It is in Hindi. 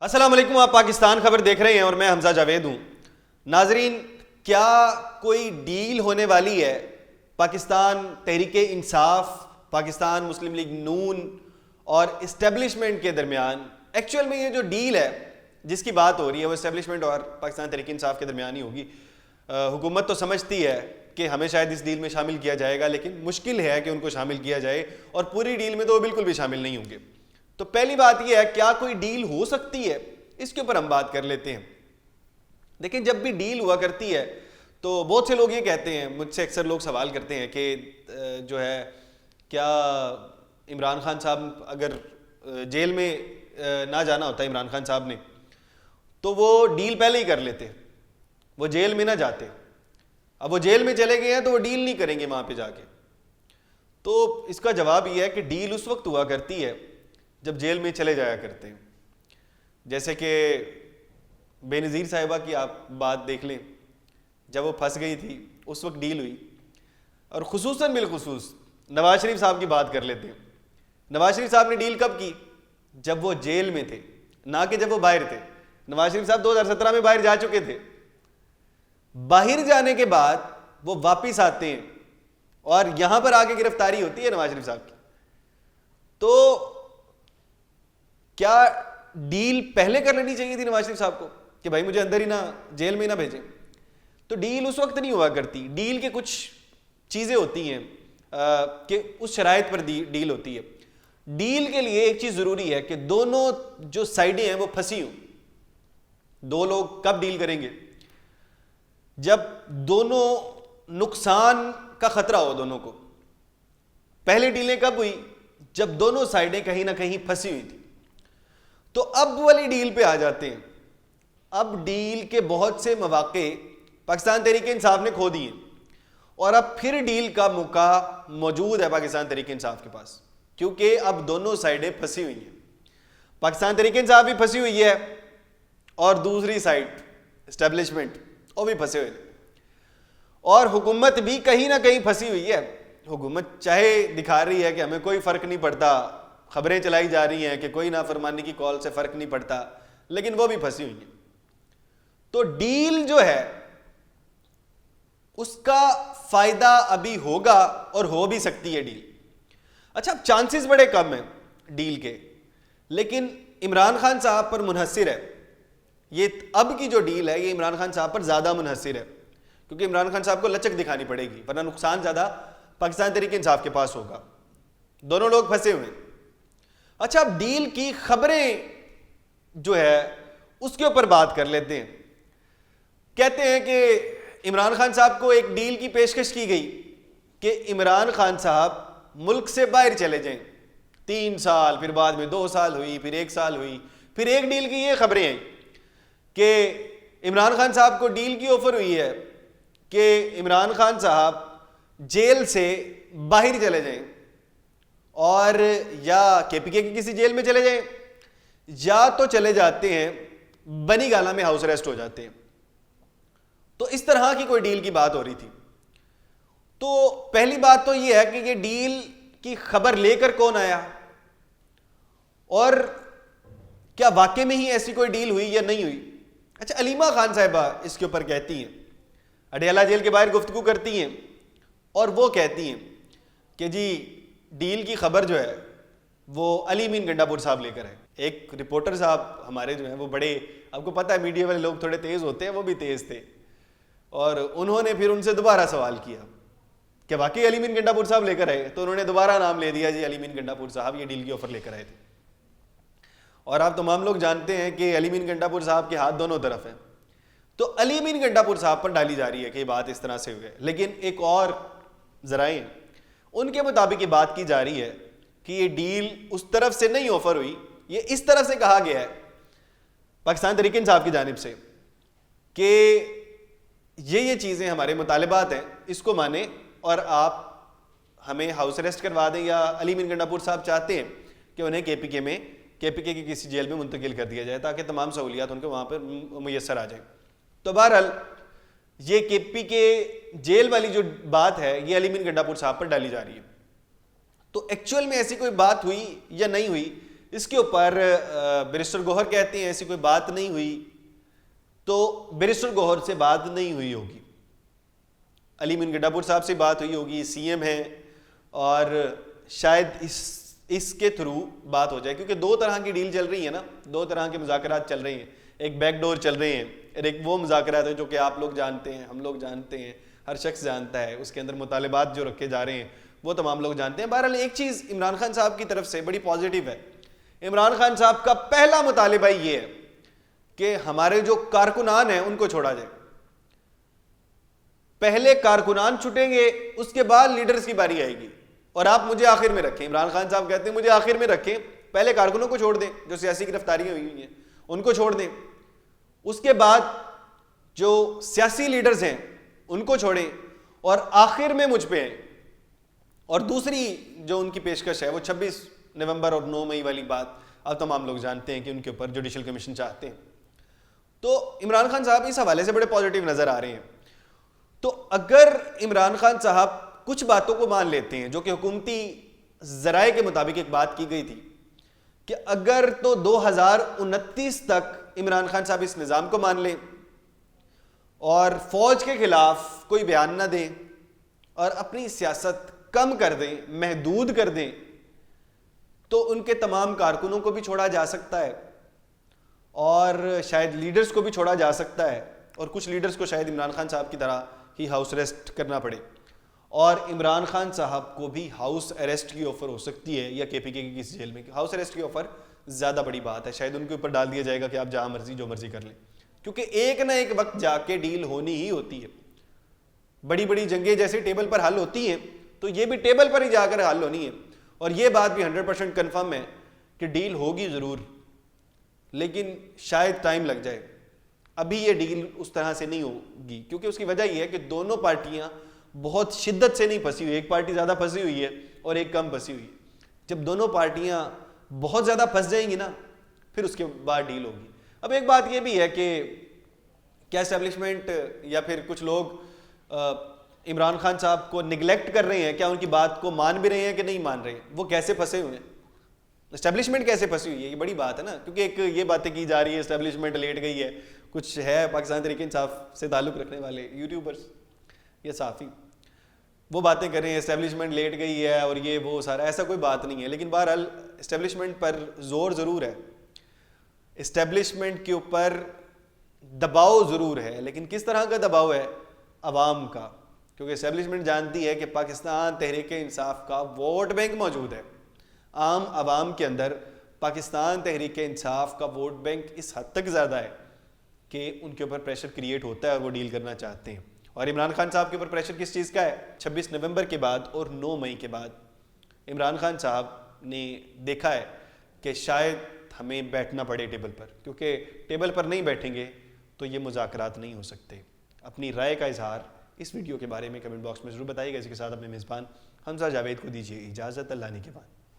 अस्सलाम वालेकुम। आप पाकिस्तान खबर देख रहे हैं और मैं हमजा जावेद हूं। नाजरीन, क्या कोई डील होने वाली है पाकिस्तान तहरीक इंसाफ, पाकिस्तान मुस्लिम लीग नून और इस्टेब्लिशमेंट के दरमियान? एक्चुअल में ये जो डील है जिसकी बात हो रही है वो इस्टेब्लिशमेंट और पाकिस्तान तहरीक इंसाफ के दरमियान ही होगी। हुकूमत तो समझती है कि हमें शायद इस डील में शामिल किया जाएगा, लेकिन मुश्किल है कि उनको शामिल किया जाए और पूरी डील में तो वो बिल्कुल भी शामिल नहीं होंगे। तो पहली बात यह है, क्या कोई डील हो सकती है? इसके ऊपर हम बात कर लेते हैं। देखिए, जब भी डील हुआ करती है तो बहुत से लोग ये कहते हैं, मुझसे अक्सर लोग सवाल करते हैं कि जो है क्या इमरान खान साहब अगर जेल में ना जाना होता इमरान खान साहब ने तो वो डील पहले ही कर लेते, वो जेल में ना जाते। अब वो जेल में चले गए हैं तो वो डील नहीं करेंगे वहां पे जाके। तो इसका जवाब यह है कि डील उस वक्त हुआ करती है जब जेल में चले जाया करते हैं। जैसे कि बेनज़ीर साहिबा की आप बात देख लें, जब वो फंस गई थी उस वक्त डील हुई। और खुसूसन बिलखुसूस नवाज शरीफ साहब की बात कर लेते हैं। नवाज शरीफ साहब ने डील कब की? जब वो जेल में थे, ना कि जब वो बाहर थे। नवाज शरीफ साहब 2017 में बाहर जा चुके थे। बाहर जाने के बाद वो वापिस आते हैं और यहां पर आके गिरफ्तारी होती है नवाज शरीफ साहब की। तो क्या डील पहले कर लेनी चाहिए थी नवाज शरीफ साहब को कि भाई मुझे अंदर ही ना, जेल में ना भेजें? तो डील उस वक्त नहीं हुआ करती। डील के कुछ चीजें होती हैं कि उस शराइत पर डील होती है। डील के लिए एक चीज जरूरी है कि दोनों जो साइडें हैं वो फंसी हों। दो लोग कब डील करेंगे? जब दोनों नुकसान का खतरा हो दोनों को। पहले डीलें कब हुई? जब दोनों साइडें कहीं ना कहीं फंसी हुई थी। तो अब वाली डील पे आ जाते हैं। अब डील के बहुत से मौके पाकिस्तान तहरीक इंसाफ ने खो दिए और अब फिर डील का मौका मौजूद है पाकिस्तान तहरीक इंसाफ के पास, क्योंकि अब दोनों साइडें फंसी हुई हैं। पाकिस्तान तहरीक इंसाफ भी फंसी हुई है और दूसरी साइड एस्टेब्लिशमेंट वो भी फंसे हुए और हुकूमत भी कहीं ना कहीं फंसी हुई है। हुकूमत चाहे दिखा रही है कि हमें कोई फर्क नहीं पड़ता, खबरें चलाई जा रही हैं कि कोई नाफरमानी की कॉल से फर्क नहीं पड़ता, लेकिन वो भी फंसी हुई है। तो डील जो है उसका फायदा अभी होगा और हो भी सकती है डील। अच्छा, चांसेस बड़े कम हैं डील के, लेकिन इमरान खान साहब पर मुनहसिर है। ये अब की जो डील है ये इमरान खान साहब पर ज्यादा मुनहसिर है, क्योंकि इमरान खान साहब को लचक दिखानी पड़ेगी, वरना नुकसान ज्यादा पाकिस्तान तहरीक इंसाफ के पास होगा। दोनों लोग फंसे हुए हैं। अच्छा, अब डील की खबरें जो है उसके ऊपर बात कर लेते हैं। कहते हैं कि इमरान खान साहब को एक डील की पेशकश की गई कि इमरान खान साहब मुल्क से बाहर चले जाएं। 3 साल, फिर बाद में 2 साल हुई, फिर 1 साल हुई, फिर एक डील की ये खबरें आई कि इमरान खान साहब को डील की ऑफर हुई है कि इमरान खान साहब जेल से बाहर चले जाएं और या केपीके की किसी जेल में चले जाएं या तो चले जाते हैं बनी गाला में हाउस अरेस्ट हो जाते हैं। तो इस तरह की कोई डील की बात हो रही थी। तो पहली बात तो यह है कि ये डील की खबर लेकर कौन आया और क्या वाकई में ही ऐसी कोई डील हुई या नहीं हुई। अच्छा, अलीमा खान साहिबा इसके ऊपर कहती हैं, अडयाला जेल के बाहर गुफ्तगू करती हैं और वो कहती हैं कि जी डील की खबर जो है वो अली मीन गंडापुर साहब लेकर है। एक रिपोर्टर साहब हमारे जो हैं वो बड़े, आपको पता है मीडिया वाले लोग थोड़े तेज होते हैं, वो भी तेज थे और उन्होंने फिर उनसे दोबारा सवाल किया कि वाकई अली मीन गंडापुर साहब लेकर आए। तो उन्होंने दोबारा नाम ले दिया, जी अली मीन गंडापुर साहब ये डील की ऑफर लेकर आए थे। और आप तमाम लोग जानते हैं कि अली मीन गंडापुर साहब के हाथ दोनों तरफ हैं। तो अली मीन गंडापुर साहब पर डाली जा रही है कि बात इस तरह से हुई है, लेकिन एक और जराए उनके मुताबिक ये बात की जा रही है कि ये डील उस तरफ से नहीं ऑफर हुई, ये इस तरफ से कहा गया है पाकिस्तान तहरीक इंसाफ की जानिब से कि ये चीज़ें हमारे मुतालिबात हैं, इसको माने और आप हमें हाउस अरेस्ट करवा दें। या अली मीन गंडापुर साहब चाहते हैं कि उन्हें केपीके की किसी जेल में मुंतकिल कर दिया जाए ताकि तमाम सहूलियात उनको वहाँ पर मुयस्सर आ जाए। तो बहरहाल ये केपीके जेल वाली जो बात है ये अली मीन गंडापुर साहब पर डाली जा रही है। तो एक्चुअल में ऐसी कोई बात हुई या नहीं हुई, इसके ऊपर बैरिस्टर गौहर कहते हैं ऐसी कोई बात नहीं हुई, तो बैरिस्टर गौहर से बात नहीं हुई होगी, अली मीन गड्डापुर साहब से बात हुई होगी, सीएम है, और शायद इसके थ्रू बात हो जाए, क्योंकि दो तरह की डील चल रही है ना, दो तरह के मुज़ाकरात चल रहे हैं, एक बैकडोर चल रहे हैं, और एक वो मुज़ाकरात है जो कि आप लोग जानते हैं, हम लोग जानते हैं, हर शख्स जानता है, उसके अंदर मुतालिबात जो रखे जा रहे हैं वो तमाम लोग जानते हैं। बहरहाल एक चीज़ इमरान खान साहब की तरफ से बड़ी पॉजिटिव है, इमरान खान साहब का पहला मुतालिबा ये है कि हमारे जो कारकुनान हैं उनको छोड़ा जाए। पहले कारकुनान छुटेंगे, उसके बाद लीडर्स की बारी आएगी, और आप मुझे आखिर में रखें। इमरान खान साहब कहते हैं मुझे आखिर में रखें, पहले कारकुनों को छोड़ दें, जो सियासी गिरफ्तारियां हुई हैं उनको छोड़ दें, उसके बाद जो सियासी लीडर्स हैं उनको छोड़ें, और आखिर में मुझ पे हैं। और दूसरी जो उनकी पेशकश है वो 26 नवंबर और 9 मई वाली बात अब तमाम लोग जानते हैं कि उनके ऊपर जुडिशल कमीशन चाहते हैं। तो इमरान खान साहब इस हवाले से बड़े पॉजिटिव नजर आ रहे हैं। तो अगर इमरान खान साहब कुछ बातों को मान लेते हैं, जो कि हुकूमती जराए के मुताबिक एक बात की गई थी कि अगर तो 2029 तक इमरान खान साहब इस निज़ाम को मान लें और फौज के खिलाफ कोई बयान ना दें और अपनी सियासत कम कर दें, महदूद कर दें, तो उनके तमाम कारकुनों को भी छोड़ा जा सकता है और शायद लीडर्स को भी छोड़ा जा सकता है, और कुछ लीडर्स को शायद इमरान खान साहब की तरह ही हाउस अरेस्ट करना पड़े, और इमरान खान साहब को भी हाउस अरेस्ट की ऑफर हो सकती है, या केपीके की किसी जेल में। हाउस अरेस्ट की ऑफर ज़्यादा बड़ी बात है, शायद उनके ऊपर डाल दिया जाएगा कि आप जहाँ मर्जी जो मर्जी कर लें, क्योंकि एक ना एक वक्त जाके डील होनी ही होती है। बड़ी बड़ी जंगें जैसे टेबल पर हल होती हैं, तो ये भी टेबल पर ही जाकर हल होनी है, और ये बात भी 100% कन्फर्म है कि डील होगी ज़रूर, लेकिन शायद टाइम लग जाए। अभी ये डील उस तरह से नहीं होगी, क्योंकि उसकी वजह यह है कि दोनों पार्टियां बहुत शिद्दत से नहीं फंसी हुई, एक पार्टी ज़्यादा फंसी हुई है और एक कम फंसी हुई है। जब दोनों पार्टियां बहुत ज़्यादा फंस जाएंगी ना, फिर उसके बाद डील होगी। अब एक बात यह भी है कि क्या एस्टेब्लिशमेंट या फिर कुछ लोग इमरान खान साहब को निगलेक्ट कर रहे हैं, क्या उनकी बात को मान भी रहे हैं कि नहीं मान रहे हैं? वो कैसे फंसे हुए हैं, एस्टेब्लिशमेंट कैसे फंसी हुई है, ये बड़ी बात है ना, क्योंकि एक ये बातें की जा रही है एस्टेब्लिशमेंट लेट गई है, कुछ है पाकिस्तान तहरीक इंसाफ से ताल्लुक़ रखने वाले यूट्यूबर्स या साफ़ी वो बातें कर रहे हैं एस्टेब्लिशमेंट लेट गई है और ये वो सारा, ऐसा कोई बात नहीं है। लेकिन बहरहाल एस्टेब्लिशमेंट पर जोर ज़रूर है, एस्टेब्लिशमेंट के ऊपर दबाव ज़रूर है, लेकिन किस तरह का दबाव है? अवाम का, क्योंकि एस्टेब्लिशमेंट जानती है कि पाकिस्तान तहरीक इंसाफ का वोट बैंक मौजूद है, आम आवाम के अंदर पाकिस्तान तहरीक इंसाफ का वोट बैंक इस हद तक ज़्यादा है कि उनके ऊपर प्रेशर क्रिएट होता है और वो डील करना चाहते हैं। और इमरान खान साहब के ऊपर प्रेशर किस चीज़ का है? 26 नवंबर के बाद और 9 मई के बाद इमरान खान साहब ने देखा है कि शायद हमें बैठना पड़े टेबल पर, क्योंकि टेबल पर नहीं बैठेंगे तो ये मुज़ाकरात नहीं हो सकते। अपनी राय का इजहार इस वीडियो के बारे में कमेंट बॉक्स में ज़रूर बताइएगा। इसके साथ अपने मेज़बान हमजा जावेद को दीजिए इजाज़त। अल्लाह ने के बाद।